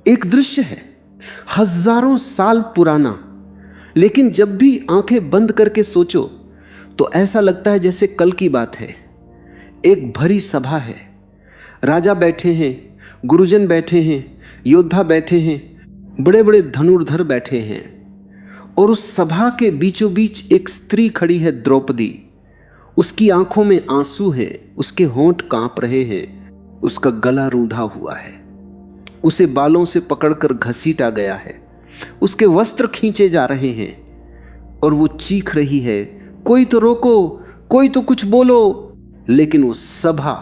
एक दृश्य है हजारों साल पुराना, लेकिन जब भी आंखें बंद करके सोचो तो ऐसा लगता है जैसे कल की बात है। एक भरी सभा है, राजा बैठे हैं, गुरुजन बैठे हैं, योद्धा बैठे हैं, बड़े बड़े धनुर्धर बैठे हैं, और उस सभा के बीचों बीच एक स्त्री खड़ी है, द्रौपदी। उसकी आंखों में आंसू है, उसके होंठ कांप रहे हैं, उसका गला रूंधा हुआ है, उसे बालों से पकड़कर घसीटा गया है, उसके वस्त्र खींचे जा रहे हैं और वो चीख रही है, कोई तो रोको, कोई तो कुछ बोलो। लेकिन वो सभा,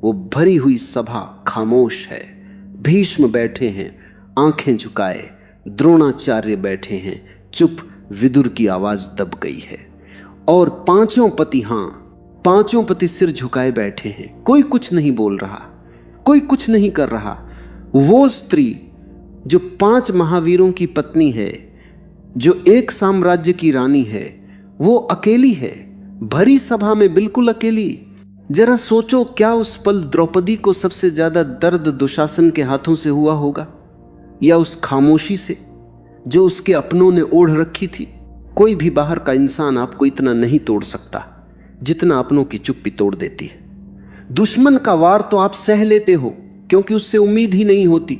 वो भरी हुई सभा खामोश है। भीष्म बैठे हैं आंखें झुकाए, द्रोणाचार्य बैठे हैं चुप, विदुर की आवाज दब गई है, और पांचों पति सिर झुकाए बैठे हैं। कोई कुछ नहीं बोल रहा, कोई कुछ नहीं कर रहा। वो स्त्री जो 5 महावीरों की पत्नी है, जो एक साम्राज्य की रानी है, वो अकेली है, भरी सभा में बिल्कुल अकेली। जरा सोचो, क्या उस पल द्रौपदी को सबसे ज्यादा दर्द दुशासन के हाथों से हुआ होगा, या उस खामोशी से जो उसके अपनों ने ओढ़ रखी थी? कोई भी बाहर का इंसान आपको इतना नहीं तोड़ सकता जितना अपनों की चुप्पी तोड़ देती है। दुश्मन का वार तो आप सह लेते हो क्योंकि उससे उम्मीद ही नहीं होती,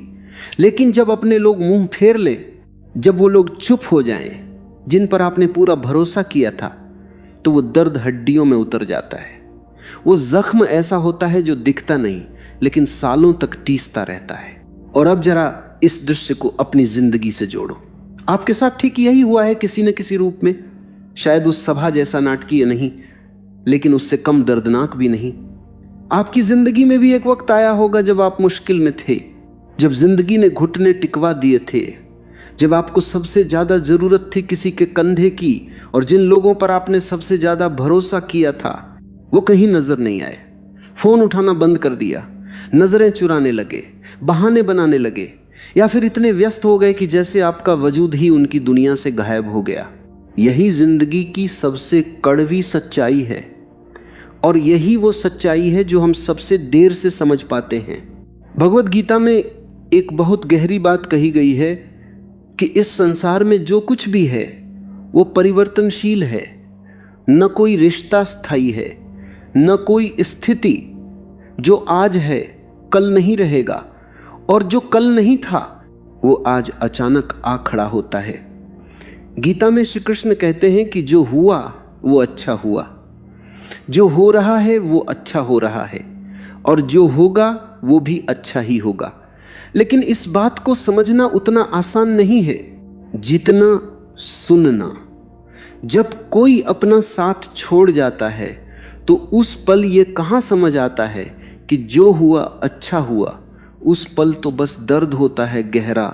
लेकिन जब अपने लोग मुंह फेर ले, जब वो लोग चुप हो जाएं जिन पर आपने पूरा भरोसा किया था, तो वो दर्द हड्डियों में उतर जाता है। वो जख्म ऐसा होता है जो दिखता नहीं लेकिन सालों तक टीसता रहता है। और अब जरा इस दृश्य को अपनी जिंदगी से जोड़ो। आपके साथ ठीक यही हुआ है किसी न किसी रूप में, शायद उस सभा जैसा नाटकीय नहीं, लेकिन उससे कम दर्दनाक भी नहीं। आपकी जिंदगी में भी एक वक्त आया होगा जब आप मुश्किल में थे, जब जिंदगी ने घुटने टिकवा दिए थे, जब आपको सबसे ज्यादा जरूरत थी किसी के कंधे की, और जिन लोगों पर आपने सबसे ज्यादा भरोसा किया था वो कहीं नजर नहीं आए। फोन उठाना बंद कर दिया, नजरें चुराने लगे, बहाने बनाने लगे, या फिर इतने व्यस्त हो गए कि जैसे आपका वजूद ही उनकी दुनिया से गायब हो गया। यही जिंदगी की सबसे कड़वी सच्चाई है, और यही वो सच्चाई है जो हम सबसे देर से समझ पाते हैं। भगवत गीता में एक बहुत गहरी बात कही गई है कि इस संसार में जो कुछ भी है वो परिवर्तनशील है। न कोई रिश्ता स्थायी है, न कोई स्थिति जो आज है कल नहीं रहेगा, और जो कल नहीं था वो आज अचानक आ खड़ा होता है। गीता में श्री कृष्ण कहते हैं कि जो हुआ वो अच्छा हुआ, जो हो रहा है वो अच्छा हो रहा है, और जो होगा वो भी अच्छा ही होगा। लेकिन इस बात को समझना उतना आसान नहीं है जितना सुनना। जब कोई अपना साथ छोड़ जाता है तो उस पल ये कहां समझ आता है कि जो हुआ अच्छा हुआ। उस पल तो बस दर्द होता है, गहरा,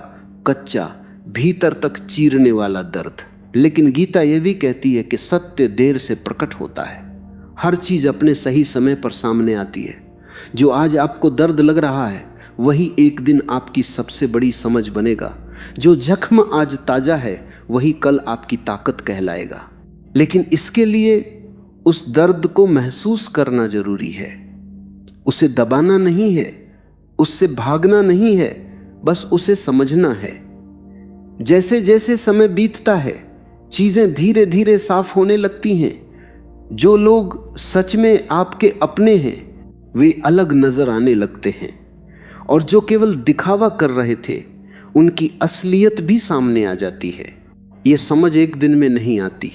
कच्चा, भीतर तक चीरने वाला दर्द। लेकिन गीता यह भी कहती है कि सत्य देर से प्रकट होता है। हर चीज अपने सही समय पर सामने आती है। जो आज आपको दर्द लग रहा है वही एक दिन आपकी सबसे बड़ी समझ बनेगा। जो जख्म आज ताजा है वही कल आपकी ताकत कहलाएगा। लेकिन इसके लिए उस दर्द को महसूस करना जरूरी है, उसे दबाना नहीं है, उससे भागना नहीं है, बस उसे समझना है। जैसे जैसे समय बीतता है चीजें धीरे धीरे साफ होने लगती हैं। जो लोग सच में आपके अपने हैं वे अलग नजर आने लगते हैं, और जो केवल दिखावा कर रहे थे उनकी असलियत भी सामने आ जाती है। यह समझ एक दिन में नहीं आती,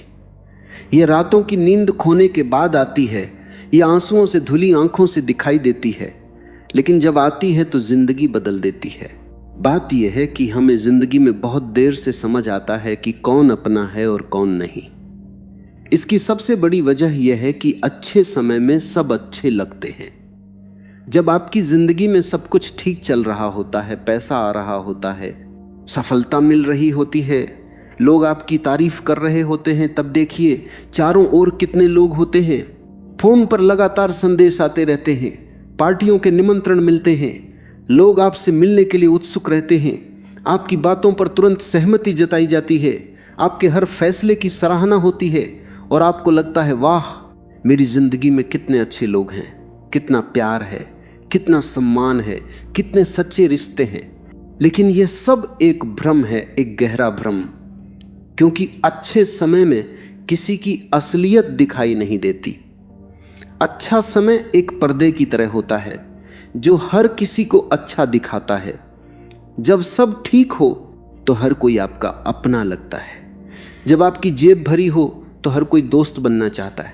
यह रातों की नींद खोने के बाद आती है, यह आंसुओं से धुली आंखों से दिखाई देती है, लेकिन जब आती है तो जिंदगी बदल देती है। बात यह है कि हमें जिंदगी में बहुत देर से समझ आता है कि कौन अपना है और कौन नहीं। इसकी सबसे बड़ी वजह यह है कि अच्छे समय में सब अच्छे लगते हैं। जब आपकी जिंदगी में सब कुछ ठीक चल रहा होता है, पैसा आ रहा होता है, सफलता मिल रही होती है, लोग आपकी तारीफ कर रहे होते हैं, तब देखिए चारों ओर कितने लोग होते हैं। फोन पर लगातार संदेश आते रहते हैं, पार्टियों के निमंत्रण मिलते हैं, लोग आपसे मिलने के लिए उत्सुक रहते हैं, आपकी बातों पर तुरंत सहमति जताई जाती है, आपके हर फैसले की सराहना होती है, और आपको लगता है वाह, मेरी जिंदगी में कितने अच्छे लोग हैं, कितना प्यार है, कितना सम्मान है, कितने सच्चे रिश्ते हैं। लेकिन यह सब एक भ्रम है, एक गहरा भ्रम, क्योंकि अच्छे समय में किसी की असलियत दिखाई नहीं देती। अच्छा समय एक पर्दे की तरह होता है जो हर किसी को अच्छा दिखाता है। जब सब ठीक हो तो हर कोई आपका अपना लगता है। जब आपकी जेब भरी हो तो हर कोई दोस्त बनना चाहता है।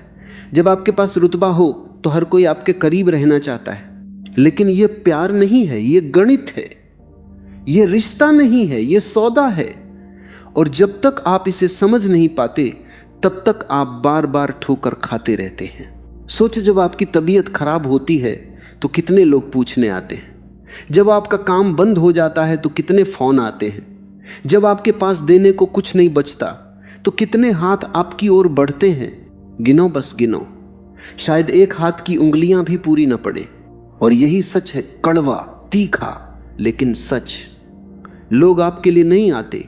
जब आपके पास रुतबा हो तो हर कोई आपके करीब रहना चाहता है। लेकिन यह प्यार नहीं है, यह गणित है, यह रिश्ता नहीं है, यह सौदा है। और जब तक आप इसे समझ नहीं पाते तब तक आप बार बार ठोकर खाते रहते हैं। सोच, जब आपकी तबीयत खराब होती है तो कितने लोग पूछने आते हैं। जब आपका काम बंद हो जाता है तो कितने फोन आते हैं। जब आपके पास देने को कुछ नहीं बचता तो कितने हाथ आपकी ओर बढ़ते हैं। गिनो, बस गिनो, शायद एक हाथ की उंगलियां भी पूरी न पड़े। और यही सच है, कड़वा, तीखा, लेकिन सच। लोग आपके लिए नहीं आते,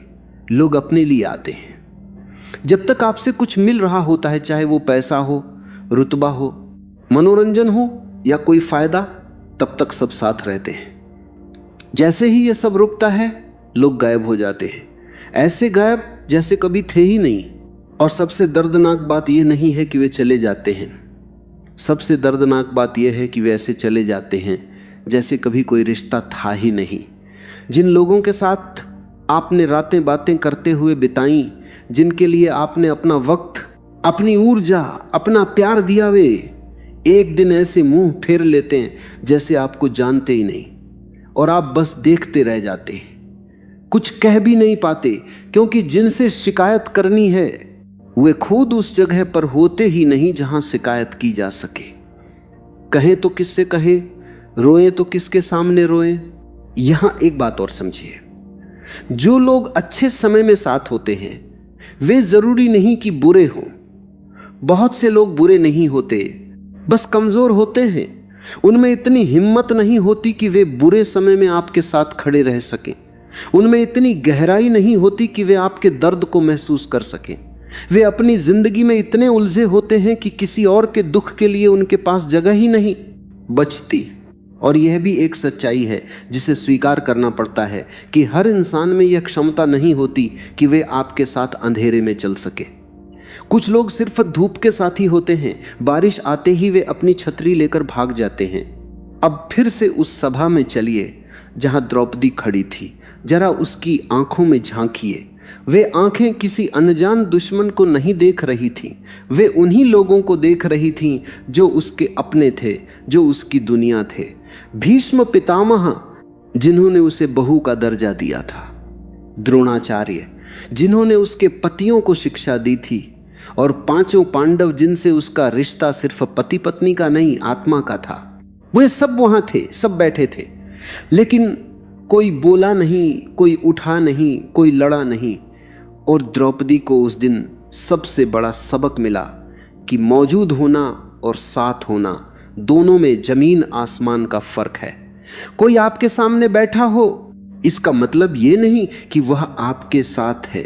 लोग अपने लिए आते हैं। जब तक आपसे कुछ मिल रहा होता है, चाहे वो पैसा हो, रुतबा हो, मनोरंजन हो या कोई फायदा, तब तक सब साथ रहते हैं। जैसे ही ये सब रुकता है, लोग गायब हो जाते हैं, ऐसे गायब जैसे कभी थे ही नहीं। और सबसे दर्दनाक बात यह नहीं है कि वे चले जाते हैं, सबसे दर्दनाक बात यह है कि वे ऐसे चले जाते हैं जैसे कभी कोई रिश्ता था ही नहीं। जिन लोगों के साथ आपने रातें बातें करते हुए बिताई, जिनके लिए आपने अपना वक्त, अपनी ऊर्जा, अपना प्यार दिया, वे एक दिन ऐसे मुंह फेर लेते हैं जैसे आपको जानते ही नहीं, और आप बस देखते रह जाते हैं, कुछ कह भी नहीं पाते, क्योंकि जिनसे शिकायत करनी है वे खुद उस जगह पर होते ही नहीं जहां शिकायत की जा सके। कहें तो किससे कहें, रोएं तो किसके सामने रोएं। यहां एक बात और समझिए, जो लोग अच्छे समय में साथ होते हैं वे जरूरी नहीं कि बुरे हों। बहुत से लोग बुरे नहीं होते, बस कमजोर होते हैं। उनमें इतनी हिम्मत नहीं होती कि वे बुरे समय में आपके साथ खड़े रह सकें। उनमें इतनी गहराई नहीं होती कि वे आपके दर्द को महसूस कर सकें। वे अपनी जिंदगी में इतने उलझे होते हैं कि किसी और के दुख के लिए उनके पास जगह ही नहीं बचती। और यह भी एक सच्चाई है जिसे स्वीकार करना पड़ता है कि हर इंसान में यह क्षमता नहीं होती कि वे आपके साथ अंधेरे में चल सके। कुछ लोग सिर्फ धूप के साथी होते हैं, बारिश आते ही वे अपनी छतरी लेकर भाग जाते हैं। अब फिर से उस सभा में चलिए जहां द्रौपदी खड़ी थी, जरा उसकी आंखों में झांकिए। वे आंखें किसी अनजान दुश्मन को नहीं देख रही थीं, वे उन्हीं लोगों को देख रही थीं जो उसके अपने थे, जो उसकी दुनिया थे। भीष्म पितामह जिन्होंने उसे बहू का दर्जा दिया था, द्रोणाचार्य जिन्होंने उसके पतियों को शिक्षा दी थी, और पांचों पांडव जिनसे उसका रिश्ता सिर्फ पति पत्नी का नहीं, आत्मा का था, वे सब वहां थे, सब बैठे थे। लेकिन कोई बोला नहीं, कोई उठा नहीं, कोई लड़ा नहीं। और द्रौपदी को उस दिन सबसे बड़ा सबक मिला कि मौजूद होना और साथ होना, दोनों में जमीन आसमान का फर्क है। कोई आपके सामने बैठा हो, इसका मतलब यह नहीं कि वह आपके साथ है।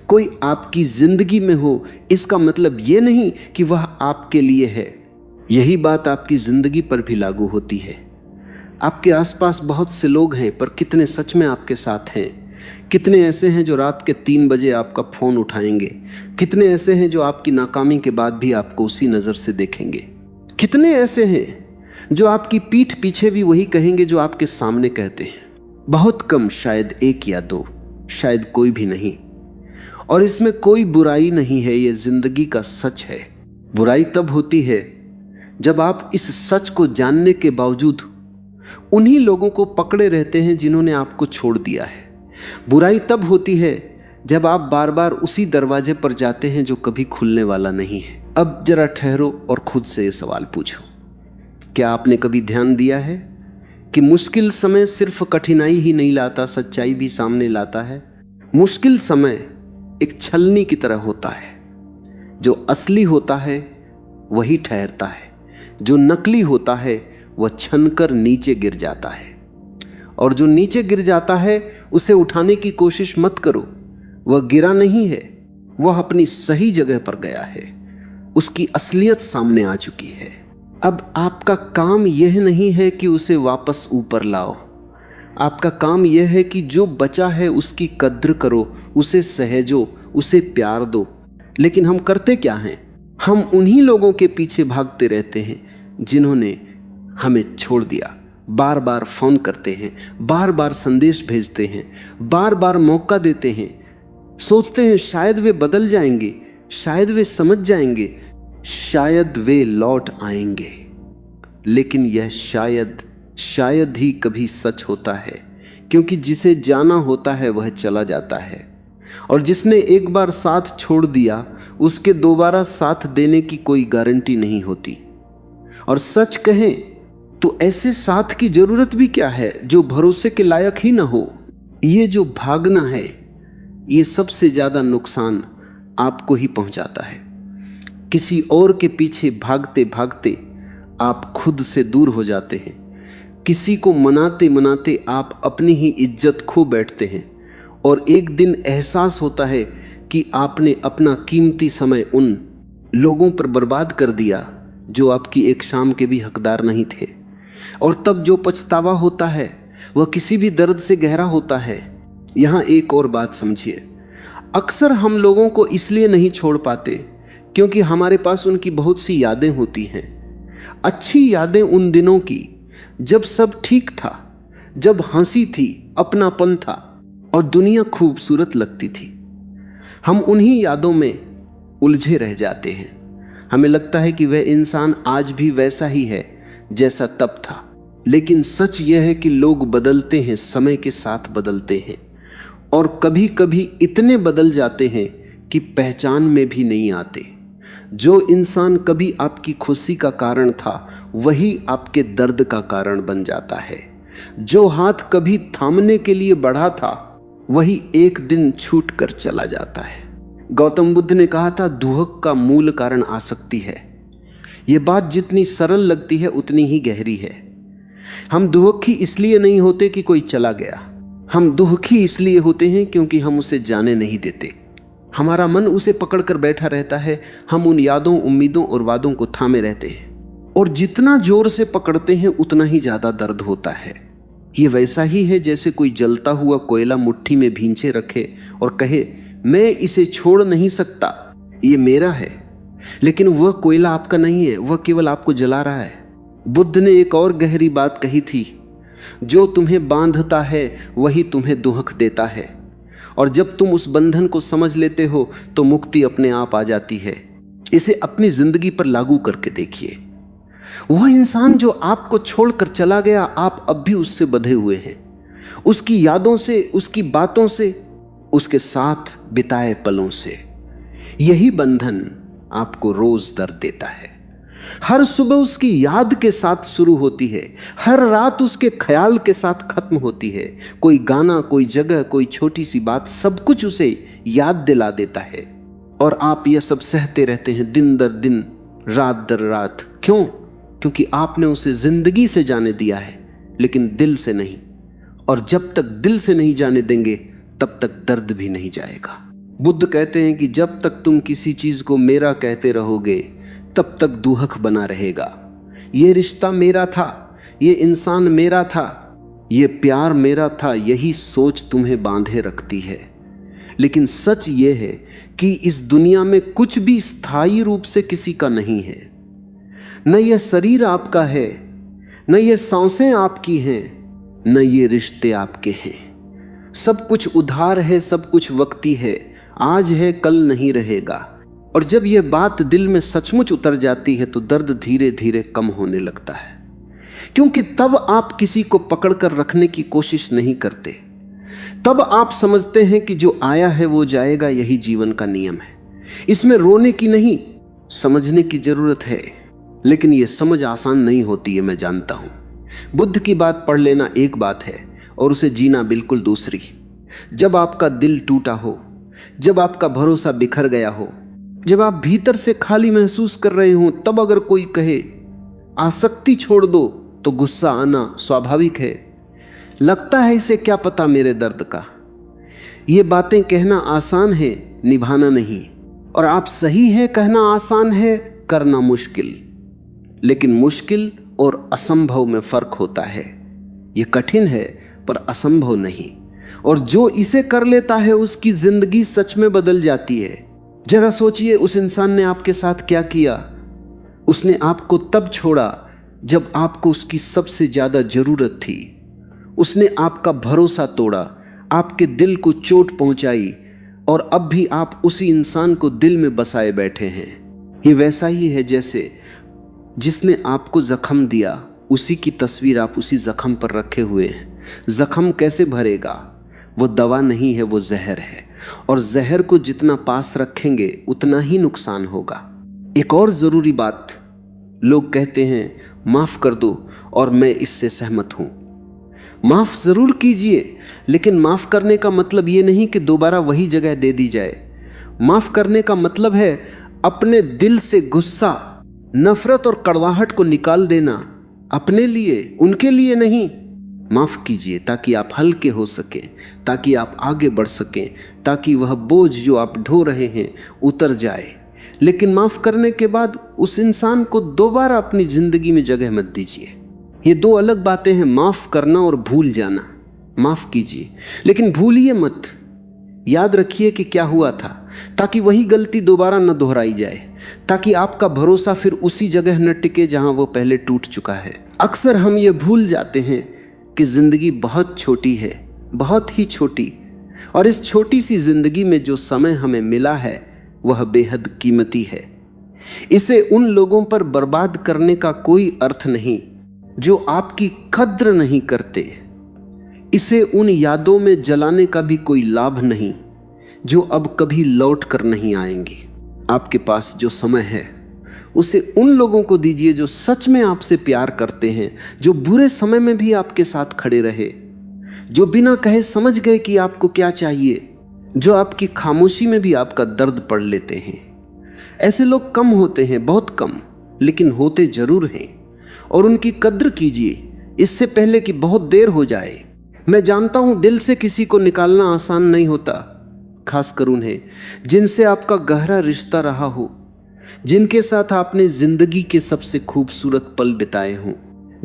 कोई आपकी जिंदगी में हो, इसका मतलब यह नहीं कि वह आपके लिए है। यही बात आपकी जिंदगी पर भी लागू होती है। आपके आसपास बहुत से लोग हैं, पर कितने सच में आपके साथ हैं? कितने ऐसे हैं जो रात के 3 बजे आपका फोन उठाएंगे? कितने ऐसे हैं जो आपकी नाकामी के बाद भी आपको उसी नजर से देखेंगे? कितने ऐसे हैं जो आपकी पीठ पीछे भी वही कहेंगे जो आपके सामने कहते हैं? बहुत कम, शायद 1 या 2, शायद कोई भी नहीं। और इसमें कोई बुराई नहीं है, यह जिंदगी का सच है। बुराई तब होती है जब आप इस सच को जानने के बावजूद उन्हीं लोगों को पकड़े रहते हैं जिन्होंने आपको छोड़ दिया है। बुराई तब होती है जब आप बार बार उसी दरवाजे पर जाते हैं जो कभी खुलने वाला नहीं है। अब जरा ठहरो और खुद से ये सवाल पूछो, क्या आपने कभी ध्यान दिया है कि मुश्किल समय सिर्फ कठिनाई ही नहीं लाता, सच्चाई भी सामने लाता है? मुश्किल समय एक छलनी की तरह होता है। जो असली होता है वही ठहरता है, जो नकली होता है वह छनकर नीचे गिर जाता है। और जो नीचे गिर जाता है उसे उठाने की कोशिश मत करो, वह गिरा नहीं है, वह अपनी सही जगह पर गया है, उसकी असलियत सामने आ चुकी है। अब आपका काम यह नहीं है कि उसे वापस ऊपर लाओ, आपका काम यह है कि जो बचा है उसकी कद्र करो, उसे सहेजो, उसे प्यार दो। लेकिन हम करते क्या हैं? हम उन्हीं लोगों के पीछे भागते रहते हैं जिन्होंने हमें छोड़ दिया। बार बार फोन करते हैं, बार बार संदेश भेजते हैं, बार बार मौका देते हैं, सोचते हैं शायद वे बदल जाएंगे, शायद वे समझ जाएंगे, शायद वे लौट आएंगे। लेकिन यह शायद ही कभी सच होता है, क्योंकि जिसे जाना होता है वह चला जाता है, और जिसने एक बार साथ छोड़ दिया उसके दोबारा साथ देने की कोई गारंटी नहीं होती। और सच कहें तो ऐसे साथ की जरूरत भी क्या है जो भरोसे के लायक ही ना हो। ये जो भागना है, ये सबसे ज्यादा नुकसान आपको ही पहुंचाता है। किसी और के पीछे भागते भागते आप खुद से दूर हो जाते हैं। किसी को मनाते मनाते आप अपनी ही इज्जत खो बैठते हैं, और एक दिन एहसास होता है कि आपने अपना कीमती समय उन लोगों पर बर्बाद कर दिया जो आपकी एक शाम के भी हकदार नहीं थे। और तब जो पछतावा होता है वह किसी भी दर्द से गहरा होता है। यहां एक और बात समझिए, अक्सर हम लोगों को इसलिए नहीं छोड़ पाते क्योंकि हमारे पास उनकी बहुत सी यादें होती हैं। अच्छी यादें उन दिनों की जब सब ठीक था, जब हंसी थी, अपनापन था और दुनिया खूबसूरत लगती थी। हम उन्हीं यादों में उलझे रह जाते हैं। हमें लगता है कि वह इंसान आज भी वैसा ही है जैसा तब था। लेकिन सच यह है कि लोग बदलते हैं, समय के साथ बदलते हैं, और कभी कभी इतने बदल जाते हैं कि पहचान में भी नहीं आते। जो इंसान कभी आपकी खुशी का कारण था वही आपके दर्द का कारण बन जाता है। जो हाथ कभी थामने के लिए बढ़ा था वही एक दिन छूट कर चला जाता है। गौतम बुद्ध ने कहा था, दुहक का मूल कारण आसक्ति है। यह बात जितनी सरल लगती है उतनी ही गहरी है। हम दुहखी इसलिए नहीं होते कि कोई चला गया, हम दुहखी इसलिए होते हैं क्योंकि हम उसे जाने नहीं देते। हमारा मन उसे पकड़कर बैठा रहता है, हम उन यादों, उम्मीदों और वादों को थामे रहते हैं, और जितना जोर से पकड़ते हैं उतना ही ज्यादा दर्द होता है। ये वैसा ही है जैसे कोई जलता हुआ कोयला मुट्ठी में भींचे रखे और कहे, मैं इसे छोड़ नहीं सकता, ये मेरा है। लेकिन वह कोयला आपका नहीं है, वह केवल आपको जला रहा है। बुद्ध ने एक और गहरी बात कही थी, जो तुम्हें बांधता है वही तुम्हें दुहक देता है, और जब तुम उस बंधन को समझ लेते हो तो मुक्ति अपने आप आ जाती है। इसे अपनी जिंदगी पर लागू करके देखिए। वह इंसान जो आपको छोड़कर चला गया, आप अब भी उससे बंधे हुए हैं, उसकी यादों से, उसकी बातों से, उसके साथ बिताए पलों से। यही बंधन आपको रोज दर्द देता है। हर सुबह उसकी याद के साथ शुरू होती है, हर रात उसके ख्याल के साथ खत्म होती है। कोई गाना, कोई जगह, कोई छोटी सी बात, सब कुछ उसे याद दिला देता है, और आप यह सब सहते रहते हैं दिन दर दिन, रात दर रात। क्यों? क्योंकि आपने उसे जिंदगी से जाने दिया है, लेकिन दिल से नहीं। और जब तक दिल से नहीं जाने देंगे तब तक दर्द भी नहीं जाएगा। बुद्ध कहते हैं कि जब तक तुम किसी चीज को मेरा कहते रहोगे तब तक दुहक बना रहेगा। ये रिश्ता मेरा था, ये इंसान मेरा था, ये प्यार मेरा था, यही सोच तुम्हें बांधे रखती है। लेकिन सच ये है कि इस दुनिया में कुछ भी स्थायी रूप से किसी का नहीं है। न यह शरीर आपका है, न ये सांसें आपकी हैं, न ये रिश्ते आपके हैं। सब कुछ उधार है, सब कुछ वक्ती है, आज है कल नहीं रहेगा। और जब यह बात दिल में सचमुच उतर जाती है तो दर्द धीरे धीरे कम होने लगता है, क्योंकि तब आप किसी को पकड़कर रखने की कोशिश नहीं करते। तब आप समझते हैं कि जो आया है वो जाएगा, यही जीवन का नियम है। इसमें रोने की नहीं, समझने की जरूरत है। लेकिन यह समझ आसान नहीं होती है, मैं जानता हूं। बुद्ध की बात पढ़ लेना एक बात है और उसे जीना बिल्कुल दूसरी। जब आपका दिल टूटा हो, जब आपका भरोसा बिखर गया हो, जब आप भीतर से खाली महसूस कर रहे हो, तब अगर कोई कहे आसक्ति छोड़ दो तो गुस्सा आना स्वाभाविक है। लगता है इसे क्या पता मेरे दर्द का। ये बातें कहना आसान है, निभाना नहीं। और आप सही है कहना आसान है, करना मुश्किल। लेकिन मुश्किल और असंभव में फर्क होता है। यह कठिन है पर असंभव नहीं। और जो इसे कर लेता है उसकी जिंदगी सच में बदल जाती है। जरा सोचिए, उस इंसान ने आपके साथ क्या किया। उसने आपको तब छोड़ा जब आपको उसकी सबसे ज्यादा जरूरत थी। उसने आपका भरोसा तोड़ा, आपके दिल को चोट पहुंचाई, और अब भी आप उसी इंसान को दिल में बसाए बैठे हैं। ये वैसा ही है जैसे जिसने आपको जख्म दिया, उसी की तस्वीर आप उसी जख्म पर रखे हुए हैं। जख्म कैसे भरेगा? वो दवा नहीं है, वो जहर है, और जहर को जितना पास रखेंगे उतना ही नुकसान होगा। एक और जरूरी बात, लोग कहते हैं माफ कर दो, और मैं इससे सहमत हूं। माफ जरूर कीजिए, लेकिन माफ करने का मतलब यह नहीं कि दोबारा वही जगह दे दी जाए। माफ करने का मतलब है अपने दिल से गुस्सा, नफरत और कड़वाहट को निकाल देना, अपने लिए, उनके लिए नहीं। माफ कीजिए ताकि आप हल्के हो सकें, ताकि आप आगे बढ़ सकें, ताकि वह बोझ जो आप ढो रहे हैं उतर जाए। लेकिन माफ करने के बाद उस इंसान को दोबारा अपनी जिंदगी में जगह मत दीजिए। ये दो अलग बातें हैं, माफ करना और भूल जाना। माफ कीजिए लेकिन भूलिए मत। याद रखिए कि क्या हुआ था, ताकि वही गलती दोबारा न दोहराई जाए, ताकि आपका भरोसा फिर उसी जगह न टिके जहां वो पहले टूट चुका है। अक्सर हम ये भूल जाते हैं कि जिंदगी बहुत छोटी है, बहुत ही छोटी, और इस छोटी सी जिंदगी में जो समय हमें मिला है वह बेहद कीमती है। इसे उन लोगों पर बर्बाद करने का कोई अर्थ नहीं जो आपकी कद्र नहीं करते। इसे उन यादों में जलाने का भी कोई लाभ नहीं जो अब कभी लौट कर नहीं आएंगी। आपके पास जो समय है उसे उन लोगों को दीजिए जो सच में आपसे प्यार करते हैं, जो बुरे समय में भी आपके साथ खड़े रहे, जो बिना कहे समझ गए कि आपको क्या चाहिए, जो आपकी खामोशी में भी आपका दर्द पढ़ लेते हैं। ऐसे लोग कम होते हैं, बहुत कम, लेकिन होते जरूर हैं, और उनकी कद्र कीजिए इससे पहले कि बहुत देर हो जाए। मैं जानता हूं दिल से किसी को निकालना आसान नहीं होता, खासकर उन्हें जिनसे आपका गहरा रिश्ता रहा हो, जिनके साथ आपने जिंदगी के सबसे खूबसूरत पल बिताए हों,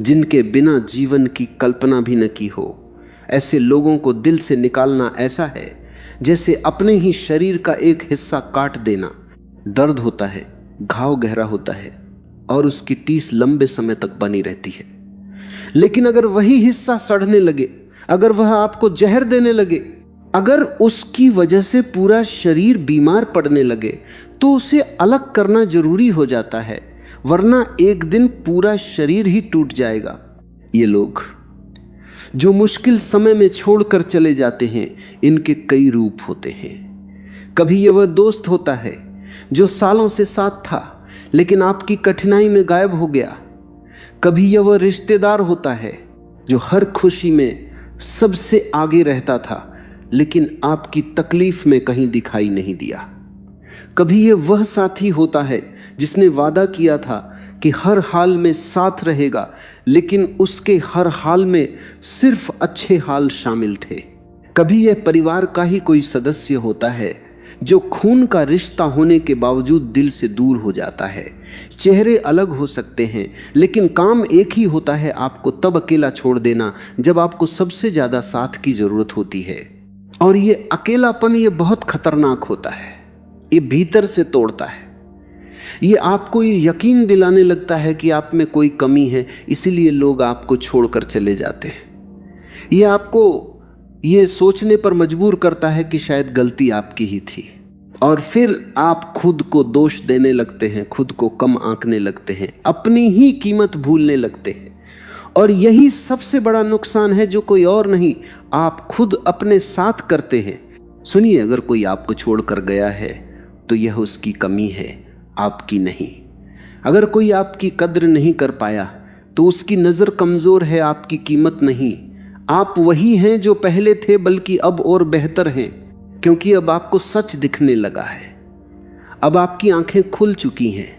जिनके बिना जीवन की कल्पना भी न की हो। ऐसे लोगों को दिल से निकालना ऐसा है जैसे अपने ही शरीर का एक हिस्सा काट देना। दर्द होता है, घाव गहरा होता है, और उसकी टीस लंबे समय तक बनी रहती है। लेकिन अगर वही हिस्सा सड़ने लगे, अगर वह आपको जहर देने लगे, अगर उसकी वजह से पूरा शरीर बीमार पड़ने लगे, तो उसे अलग करना जरूरी हो जाता है, वरना एक दिन पूरा शरीर ही टूट जाएगा। ये लोग जो मुश्किल समय में छोड़कर चले जाते हैं, इनके कई रूप होते हैं। कभी यह वह दोस्त होता है जो सालों से साथ था लेकिन आपकी कठिनाई में गायब हो गया। कभी यह वह रिश्तेदार होता है जो हर खुशी में सबसे आगे रहता था लेकिन आपकी तकलीफ में कहीं दिखाई नहीं दिया। कभी यह वह साथी होता है जिसने वादा किया था कि हर हाल में साथ रहेगा, लेकिन उसके हर हाल में सिर्फ अच्छे हाल शामिल थे। कभी यह परिवार का ही कोई सदस्य होता है जो खून का रिश्ता होने के बावजूद दिल से दूर हो जाता है। चेहरे अलग हो सकते हैं लेकिन काम एक ही होता है, आपको तब अकेला छोड़ देना जब आपको सबसे ज्यादा साथ की जरूरत होती है। और ये अकेलापन, ये बहुत खतरनाक होता है, ये भीतर से तोड़ता है। ये आपको ये यकीन दिलाने लगता है कि आप में कोई कमी है, इसीलिए लोग आपको छोड़कर चले जाते हैं। ये आपको ये सोचने पर मजबूर करता है कि शायद गलती आपकी ही थी, और फिर आप खुद को दोष देने लगते हैं, खुद को कम आंकने लगते हैं, अपनी ही कीमत भूलने लगते हैं। और यही सबसे बड़ा नुकसान है जो कोई और नहीं, आप खुद अपने साथ करते हैं। सुनिए, अगर कोई आपको छोड़कर गया है तो यह उसकी कमी है, आपकी नहीं। अगर कोई आपकी कद्र नहीं कर पाया तो उसकी नजर कमजोर है, आपकी कीमत नहीं। आप वही हैं जो पहले थे, बल्कि अब और बेहतर हैं, क्योंकि अब आपको सच दिखने लगा है। अब आपकी आंखें खुल चुकी हैं।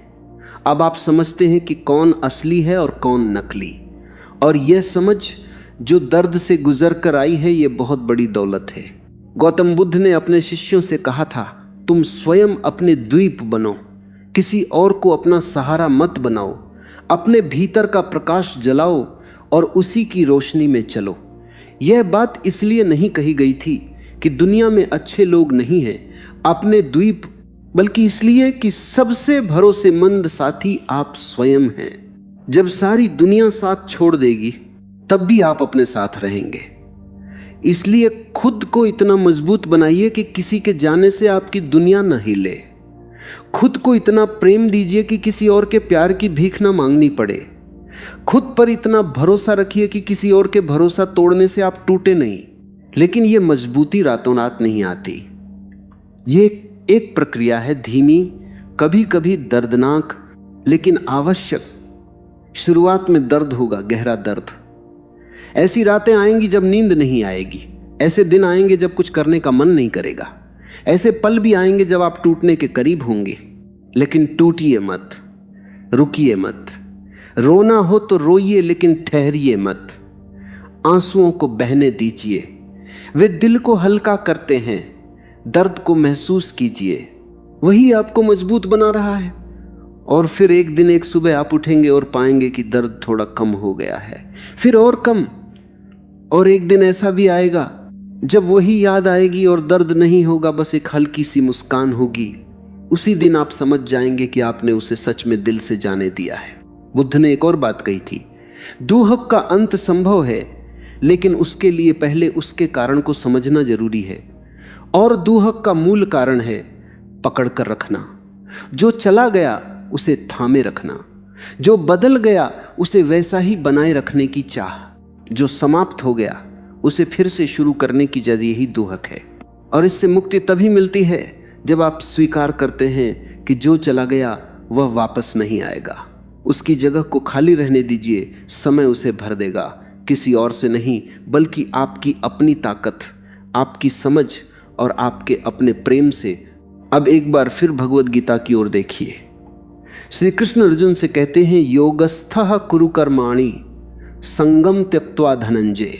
अब आप समझते हैं कि कौन असली है और कौन नकली। और यह समझ जो दर्द से गुजर कर आई है, यह बहुत बड़ी दौलत है। गौतम बुद्ध ने अपने शिष्यों से कहा था, तुम स्वयं अपने द्वीप बनो, किसी और को अपना सहारा मत बनाओ। अपने भीतर का प्रकाश जलाओ और उसी की रोशनी में चलो। यह बात इसलिए नहीं कही गई थी कि दुनिया में अच्छे लोग नहीं हैं अपने द्वीप, बल्कि इसलिए कि सबसे भरोसेमंद साथी आप स्वयं हैं। जब सारी दुनिया साथ छोड़ देगी तब भी आप अपने साथ रहेंगे। इसलिए खुद को इतना मजबूत बनाइए कि किसी के जाने से आपकी दुनिया न हिले। खुद को इतना प्रेम दीजिए कि किसी और के प्यार की भीख ना मांगनी पड़े। खुद पर इतना भरोसा रखिए कि किसी और के भरोसा तोड़ने से आप टूटे नहीं। लेकिन यह मजबूती रातों रात नहीं आती। ये एक प्रक्रिया है, धीमी, कभी कभी दर्दनाक, लेकिन आवश्यक। शुरुआत में दर्द होगा, गहरा दर्द। ऐसी रातें आएंगी जब नींद नहीं आएगी। ऐसे दिन आएंगे जब कुछ करने का मन नहीं करेगा। ऐसे पल भी आएंगे जब आप टूटने के करीब होंगे। लेकिन टूटिए मत, रुकिए मत। रोना हो तो रोइए, लेकिन ठहरिए मत। आंसुओं को बहने दीजिए, वे दिल को हल्का करते हैं। दर्द को महसूस कीजिए, वही आपको मजबूत बना रहा है। और फिर एक दिन एक सुबह आप उठेंगे और पाएंगे कि दर्द थोड़ा कम हो गया है, फिर और कम। और एक दिन ऐसा भी आएगा जब वही याद आएगी और दर्द नहीं होगा, बस एक हल्की सी मुस्कान होगी। उसी दिन आप समझ जाएंगे कि आपने उसे सच में दिल से जाने दिया है। बुद्ध ने एक और बात कही थी, दुहक का अंत संभव है, लेकिन उसके लिए पहले उसके कारण को समझना जरूरी है। और दुहक का मूल कारण है पकड़ कर रखना। जो चला गया उसे थामे रखना, जो बदल गया उसे वैसा ही बनाए रखने की चाह, जो समाप्त हो गया उसे फिर से शुरू करने की जरिए ही दुहक है। और इससे मुक्ति तभी मिलती है जब आप स्वीकार करते हैं कि जो चला गया वह वापस नहीं आएगा। उसकी जगह को खाली रहने दीजिए, समय उसे भर देगा, किसी और से नहीं बल्कि आपकी अपनी ताकत, आपकी समझ और आपके अपने प्रेम से। अब एक बार फिर भगवद गीता की ओर देखिए। श्री कृष्ण अर्जुन से कहते हैं, योगस्थः कुरु कर्माणि संगम त्यक्त्वा धनंजय।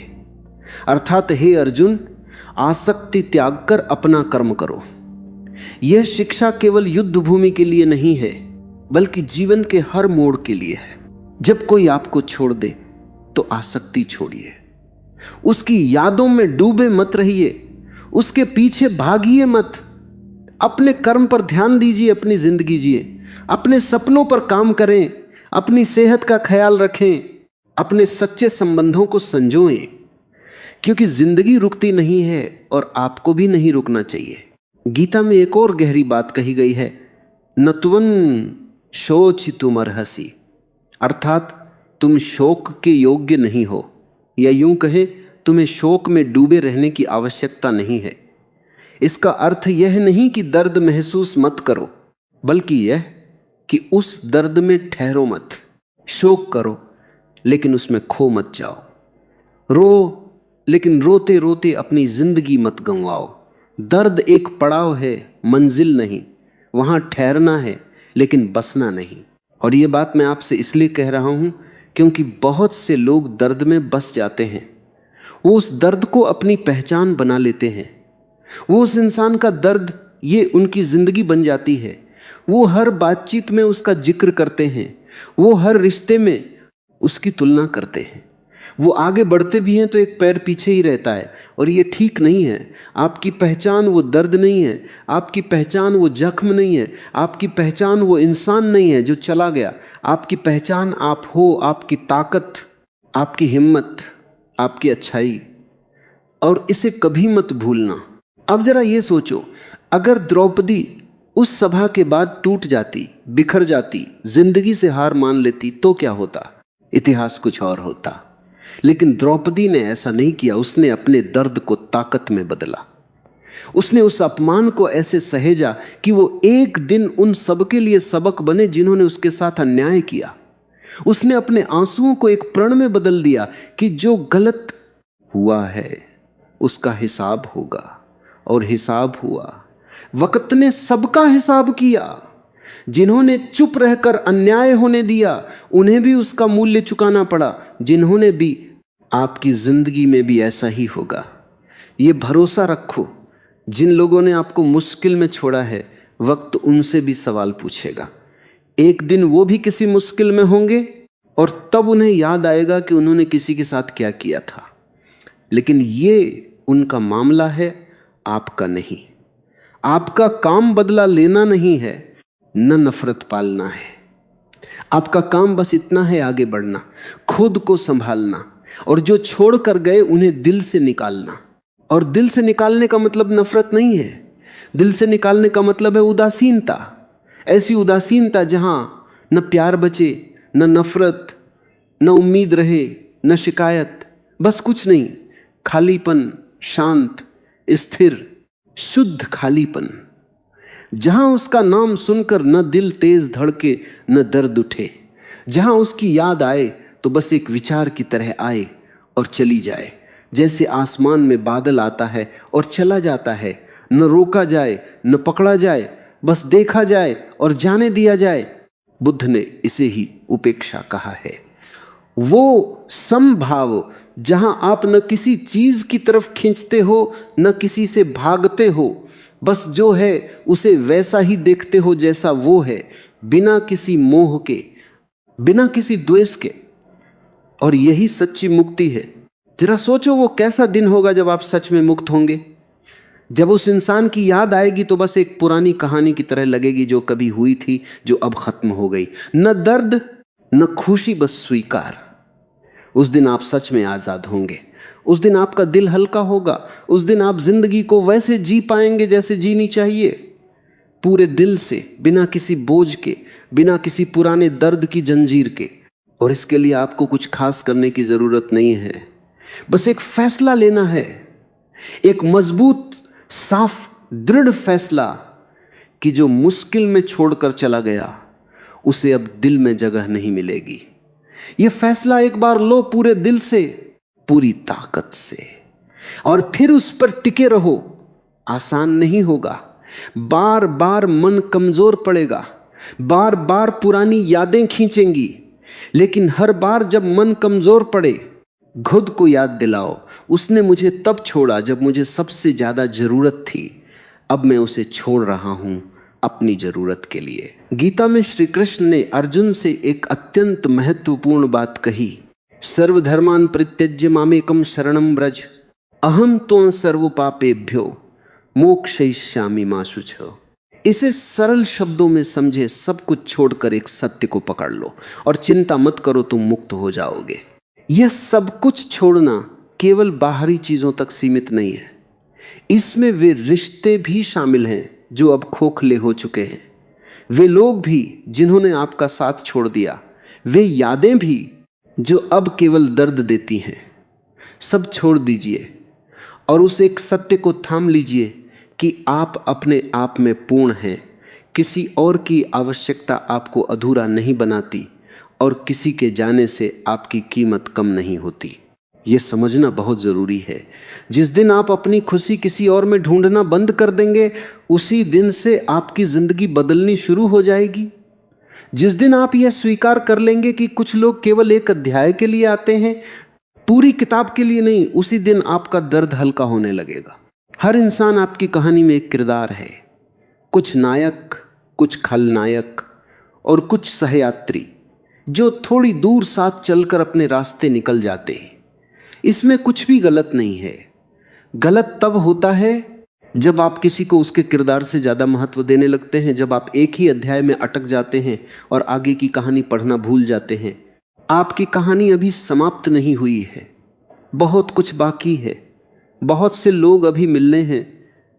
अर्थात हे अर्जुन, आसक्ति त्याग कर अपना कर्म करो। यह शिक्षा केवल युद्ध भूमि के लिए नहीं है, बल्कि जीवन के हर मोड़ के लिए है। जब कोई आपको छोड़ दे तो आसक्ति छोड़िए, उसकी यादों में डूबे मत रहिए, उसके पीछे भागिए मत। अपने कर्म पर ध्यान दीजिए, अपनी जिंदगी जिए, अपने सपनों पर काम करें, अपनी सेहत का ख्याल रखें, अपने सच्चे संबंधों को संजोएं, क्योंकि जिंदगी रुकती नहीं है और आपको भी नहीं रुकना चाहिए। गीता में एक और गहरी बात कही गई है, नत्वन शोचितुमर्हसि, अर्थात तुम शोक के योग्य नहीं हो, या यूं कहें तुम्हें शोक में डूबे रहने की आवश्यकता नहीं है। इसका अर्थ यह नहीं कि दर्द महसूस मत करो, बल्कि यह कि उस दर्द में ठहरो मत। शोक करो लेकिन उसमें खो मत जाओ। रो, लेकिन रोते रोते अपनी जिंदगी मत गंवाओ। दर्द एक पड़ाव है, मंजिल नहीं। वहां ठहरना है लेकिन बसना नहीं। और यह बात मैं आपसे इसलिए कह रहा हूं क्योंकि बहुत से लोग दर्द में बस जाते हैं। वो उस दर्द को अपनी पहचान बना लेते हैं। वो उस इंसान का दर्द ये उनकी जिंदगी बन जाती है। वो हर बातचीत में उसका जिक्र करते हैं, वो हर रिश्ते में उसकी तुलना करते हैं। वो आगे बढ़ते भी हैं तो एक पैर पीछे ही रहता है, और ये ठीक नहीं है। आपकी पहचान वो दर्द नहीं है, आपकी पहचान वो जख्म नहीं है, आपकी पहचान वो इंसान नहीं है जो चला गया। आपकी पहचान आप हो, आपकी ताकत, आपकी हिम्मत, आपकी अच्छाई। और इसे कभी मत भूलना। अब जरा ये सोचो, अगर द्रौपदी उस सभा के बाद टूट जाती, बिखर जाती, जिंदगी से हार मान लेती तो क्या होता? इतिहास कुछ और होता। लेकिन द्रौपदी ने ऐसा नहीं किया। उसने अपने दर्द को ताकत में बदला। उसने उस अपमान को ऐसे सहेजा कि वो एक दिन उन सबके लिए सबक बने जिन्होंने उसके साथ अन्याय किया। उसने अपने आंसुओं को एक प्रण में बदल दिया कि जो गलत हुआ है उसका हिसाब होगा। और हिसाब हुआ। वक्त ने सबका हिसाब किया। जिन्होंने चुप रहकर अन्याय होने दिया उन्हें भी उसका मूल्य चुकाना पड़ा। जिन्होंने भी, आपकी जिंदगी में भी ऐसा ही होगा। ये भरोसा रखो, जिन लोगों ने आपको मुश्किल में छोड़ा है वक्त उनसे भी सवाल पूछेगा। एक दिन वो भी किसी मुश्किल में होंगे और तब उन्हें याद आएगा कि उन्होंने किसी के साथ क्या किया था। लेकिन ये उनका मामला है, आपका नहीं। आपका काम बदला लेना नहीं है, न नफरत पालना है। आपका काम बस इतना है, आगे बढ़ना, खुद को संभालना, और जो छोड़ कर गए उन्हें दिल से निकालना। और दिल से निकालने का मतलब नफरत नहीं है, दिल से निकालने का मतलब है उदासीनता। ऐसी उदासीनता जहां न प्यार बचे, न नफरत, न उम्मीद रहे, न शिकायत, बस कुछ नहीं, खालीपन, शांत, स्थिर, शुद्ध खालीपन। जहां उसका नाम सुनकर न दिल तेज धड़के, न दर्द उठे। जहां उसकी याद आए तो बस एक विचार की तरह आए और चली जाए, जैसे आसमान में बादल आता है और चला जाता है, न रोका जाए न पकड़ा जाए, बस देखा जाए और जाने दिया जाए। बुद्ध ने इसे ही उपेक्षा कहा है। वो समभाव जहां आप न किसी चीज की तरफ खींचते हो, न किसी से भागते हो, बस जो है उसे वैसा ही देखते हो जैसा वो है, बिना किसी मोह के, बिना किसी द्वेष के। और यही सच्ची मुक्ति है। जरा सोचो वो कैसा दिन होगा जब आप सच में मुक्त होंगे। जब उस इंसान की याद आएगी तो बस एक पुरानी कहानी की तरह लगेगी जो कभी हुई थी, जो अब खत्म हो गई। न दर्द न खुशी, बस स्वीकार। उस दिन आप सच में आजाद होंगे। उस दिन आपका दिल हल्का होगा। उस दिन आप जिंदगी को वैसे जी पाएंगे जैसे जीनी चाहिए, पूरे दिल से, बिना किसी बोझ के, बिना किसी पुराने दर्द की जंजीर के। और इसके लिए आपको कुछ खास करने की जरूरत नहीं है, बस एक फैसला लेना है, एक मजबूत, साफ, दृढ़ फैसला कि जो मुश्किल में छोड़कर चला गया उसे अब दिल में जगह नहीं मिलेगी। यह फैसला एक बार लो पूरे दिल से, पूरी ताकत से, और फिर उस पर टिके रहो। आसान नहीं होगा, बार बार मन कमजोर पड़ेगा, बार बार पुरानी यादें खींचेंगी, लेकिन हर बार जब मन कमजोर पड़े, खुद को याद दिलाओ, उसने मुझे तब छोड़ा जब मुझे सबसे ज्यादा जरूरत थी, अब मैं उसे छोड़ रहा हूं अपनी जरूरत के लिए। गीता में श्री कृष्ण ने अर्जुन से एक अत्यंत महत्वपूर्ण बात कही, सर्वधर्मान परित्यज्य मामेकम शरणम व्रज, अहम त्वं सर्व पापेभ्यो मोक्षयिष्यामि मा शुचः। इसे सरल शब्दों में समझे, सब कुछ छोड़कर एक सत्य को पकड़ लो और चिंता मत करो, तुम मुक्त हो जाओगे। यह सब कुछ छोड़ना केवल बाहरी चीजों तक सीमित नहीं है, इसमें वे रिश्ते भी शामिल हैं जो अब खोखले हो चुके हैं, वे लोग भी जिन्होंने आपका साथ छोड़ दिया, वे यादें भी जो अब केवल दर्द देती हैं। सब छोड़ दीजिए और उस एक सत्य को थाम लीजिए कि आप अपने आप में पूर्ण हैं, किसी और की आवश्यकता आपको अधूरा नहीं बनाती और किसी के जाने से आपकी कीमत कम नहीं होती। यह समझना बहुत जरूरी है। जिस दिन आप अपनी खुशी किसी और में ढूंढना बंद कर देंगे, उसी दिन से आपकी जिंदगी बदलनी शुरू हो जाएगी। जिस दिन आप यह स्वीकार कर लेंगे कि कुछ लोग केवल एक अध्याय के लिए आते हैं, पूरी किताब के लिए नहीं, उसी दिन आपका दर्द हल्का होने लगेगा। हर इंसान आपकी कहानी में एक किरदार है, कुछ नायक, कुछ खलनायक और कुछ सहयात्री जो थोड़ी दूर साथ चलकर अपने रास्ते निकल जाते हैं। इसमें कुछ भी गलत नहीं है। गलत तब होता है जब आप किसी को उसके किरदार से ज्यादा महत्व देने लगते हैं, जब आप एक ही अध्याय में अटक जाते हैं और आगे की कहानी पढ़ना भूल जाते हैं। आपकी कहानी अभी समाप्त नहीं हुई है, बहुत कुछ बाकी है। बहुत से लोग अभी मिलने हैं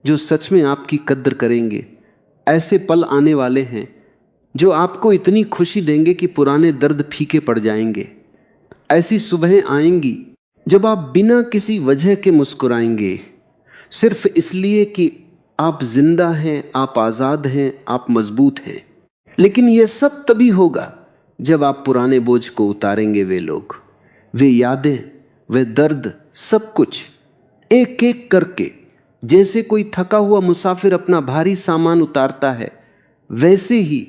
जो सच में आपकी कद्र करेंगे। ऐसे पल आने वाले हैं जो आपको इतनी खुशी देंगे कि पुराने दर्द फीके पड़ जाएंगे। ऐसी सुबहें आएंगी जब आप बिना किसी वजह के मुस्कुराएंगे, सिर्फ इसलिए कि आप जिंदा हैं, आप आजाद हैं, आप मजबूत हैं। लेकिन यह सब तभी होगा जब आप पुराने बोझ को उतारेंगे। वे लोग, वे यादें, वे दर्द, सब कुछ एक एक करके, जैसे कोई थका हुआ मुसाफिर अपना भारी सामान उतारता है, वैसे ही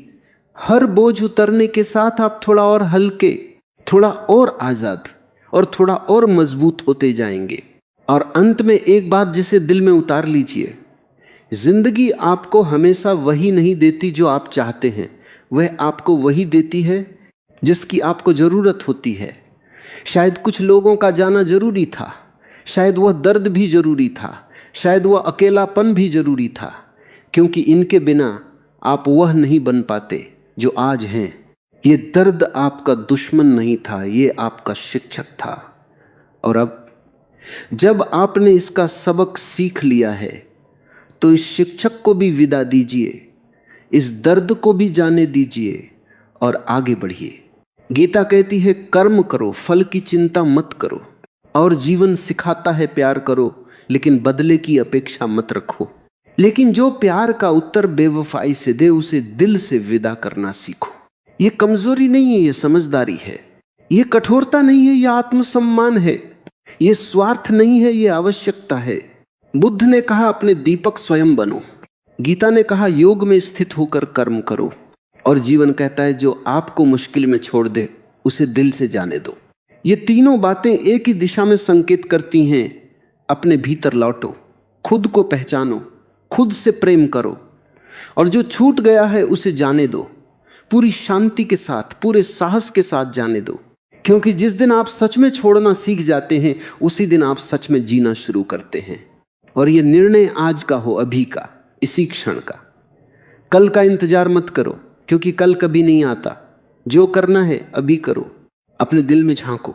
हर बोझ उतरने के साथ आप थोड़ा और हल्के, थोड़ा और आजाद और थोड़ा और मजबूत होते जाएंगे। और अंत में एक बात जिसे दिल में उतार लीजिए, जिंदगी आपको हमेशा वही नहीं देती जो आप चाहते हैं, वह आपको वही देती है जिसकी आपको जरूरत होती है। शायद कुछ लोगों का जाना जरूरी था, शायद वह दर्द भी जरूरी था, शायद वह अकेलापन भी जरूरी था, क्योंकि इनके बिना आप वह नहीं बन पाते जो आज हैं। ये दर्द आपका दुश्मन नहीं था, ये आपका शिक्षक था। और अब जब आपने इसका सबक सीख लिया है तो इस शिक्षक को भी विदा दीजिए, इस दर्द को भी जाने दीजिए और आगे बढ़िए। गीता कहती है कर्म करो, फल की चिंता मत करो। और जीवन सिखाता है प्यार करो, लेकिन बदले की अपेक्षा मत रखो। लेकिन जो प्यार का उत्तर बेवफाई से दे, उसे दिल से विदा करना सीखो। ये कमजोरी नहीं है, ये समझदारी है। ये कठोरता नहीं है, ये आत्मसम्मान है। ये स्वार्थ नहीं है, ये आवश्यकता है। बुद्ध ने कहा अपने दीपक स्वयं बनो, गीता ने कहा योग में स्थित होकर कर्म करो, और जीवन कहता है जो आपको मुश्किल में छोड़ दे उसे दिल से जाने दो। ये तीनों बातें एक ही दिशा में संकेत करती हैं, अपने भीतर लौटो, खुद को पहचानो, खुद से प्रेम करो, और जो छूट गया है उसे जाने दो, पूरी शांति के साथ, पूरे साहस के साथ जाने दो। क्योंकि जिस दिन आप सच में छोड़ना सीख जाते हैं, उसी दिन आप सच में जीना शुरू करते हैं। और यह निर्णय आज का हो, अभी का, इसी क्षण का। कल का इंतजार मत करो, क्योंकि कल कभी नहीं आता। जो करना है अभी करो। अपने दिल में झांको,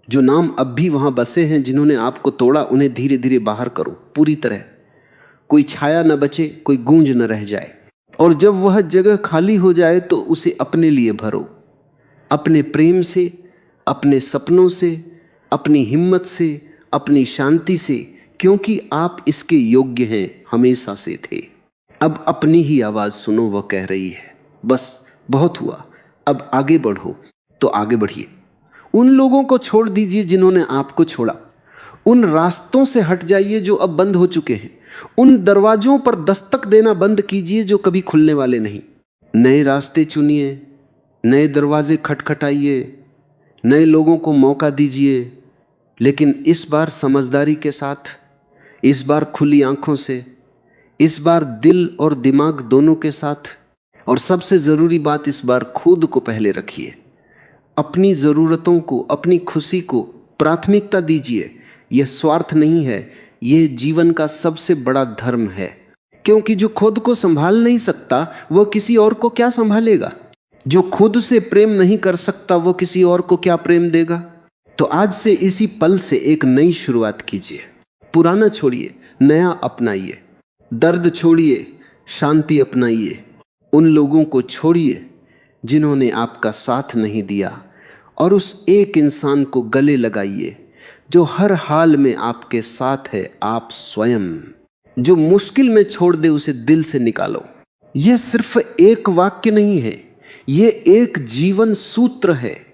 जो नाम अब भी वहां बसे हैं, जिन्होंने आपको तोड़ा, उन्हें धीरे धीरे बाहर करो पूरी तरह। कोई छाया न बचे, कोई गूंज न रह जाए। और जब वह जगह खाली हो जाए तो उसे अपने लिए भरो, अपने प्रेम से, अपने सपनों से, अपनी हिम्मत से, अपनी शांति से, क्योंकि आप इसके योग्य हैं, हमेशा से थे। अब अपनी ही आवाज सुनो, वह कह रही है बस बहुत हुआ, अब आगे बढ़ो। तो आगे बढ़िए। उन लोगों को छोड़ दीजिए जिन्होंने आपको छोड़ा। उन रास्तों से हट जाइए जो अब बंद हो चुके हैं। उन दरवाजों पर दस्तक देना बंद कीजिए जो कभी खुलने वाले नहीं। नए रास्ते चुनिए, नए दरवाजे खटखटाइए, नए लोगों को मौका दीजिए, लेकिन इस बार समझदारी के साथ, इस बार खुली आंखों से, इस बार दिल और दिमाग दोनों के साथ। और सबसे जरूरी बात, इस बार खुद को पहले रखिए। अपनी जरूरतों को, अपनी खुशी को प्राथमिकता दीजिए। यह स्वार्थ नहीं है, यह जीवन का सबसे बड़ा धर्म है। क्योंकि जो खुद को संभाल नहीं सकता वह किसी और को क्या संभालेगा। जो खुद से प्रेम नहीं कर सकता वो किसी और को क्या प्रेम देगा। तो आज से इसी पल से एक नई शुरुआत कीजिए। पुराना छोड़िए, नया अपनाइए। दर्द छोड़िए, शांति अपनाइए। उन लोगों को छोड़िए जिन्होंने आपका साथ नहीं दिया, और उस एक इंसान को गले लगाइए जो हर हाल में आपके साथ है, आप स्वयं। जो मुश्किल में छोड़ दे उसे दिल से निकालो। यह सिर्फ एक वाक्य नहीं है, यह एक जीवन सूत्र है,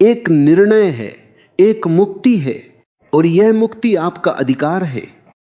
एक निर्णय है, एक मुक्ति है। और यह मुक्ति आपका अधिकार है।